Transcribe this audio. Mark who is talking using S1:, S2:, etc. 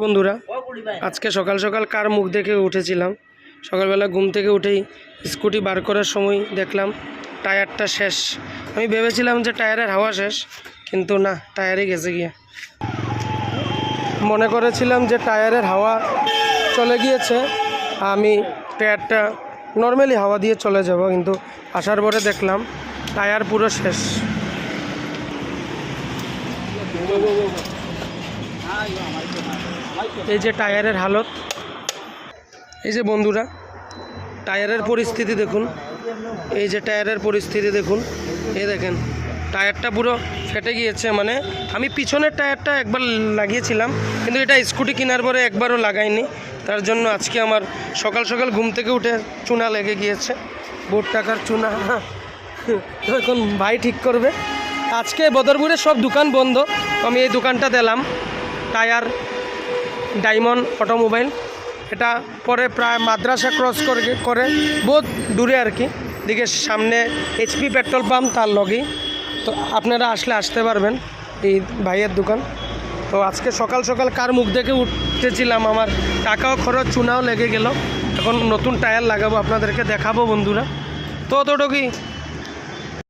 S1: বন্ধুরা, আজকে সকাল সকাল কার মুখ দেখে উঠেছিলাম। সকালবেলা ঘুম থেকে উঠেই স্কুটি বার করার সময় দেখলাম টায়ারটা শেষ। আমি ভেবেছিলাম যে টায়ারের হাওয়া শেষ, কিন্তু না, টায়ারই গেছে গিয়ে। মনে করেছিলাম যে টায়ারের হাওয়া চলে গিয়েছে, আমি টায়ারটা নর্মালি হাওয়া দিয়ে চলে যাব, কিন্তু আসার পরে দেখলাম টায়ার পুরো শেষ। এই যে টায়ারের হালত, এই যে বন্ধুরা টায়ারের পরিস্থিতি দেখুন, এই যে টায়ারের পরিস্থিতি দেখুন, এই দেখেন টায়ারটা পুরো ফেটে গিয়েছে। মানে আমি পিছনের টায়ারটা একবার লাগিয়েছিলাম, কিন্তু এটা স্কুটি কেনার পরে একবারও লাগাইনি। তার জন্য আজকে আমার সকাল সকাল ঘুম থেকে উঠে চুনা লেগে গিয়েছে, বোট টাকার চুনা। তো এখন ভাই ঠিক করবে। আজকে বদরপুরে সব দোকান বন্ধ, আমি এই দোকানটা দিলাম, টায়ার ডায়মন্ড অটোমোবাইল। এটা পরে প্রায় মাদ্রাসা ক্রস করে বহুত দূরে আর কি, দিকে সামনে HP পেট্রোল পাম্প, তার লগেই। তো আপনারা আসতে পারবেন এই ভাইয়ের দোকান। তো আজকে সকাল সকাল কার মুখ দেখে উঠতেছিলাম, আমার টাকাও খরচ, চুনাও লেগে গেল। এখন নতুন টায়ার লাগাবো, আপনাদেরকে দেখাবো বন্ধুরা। তো অতটুকুই।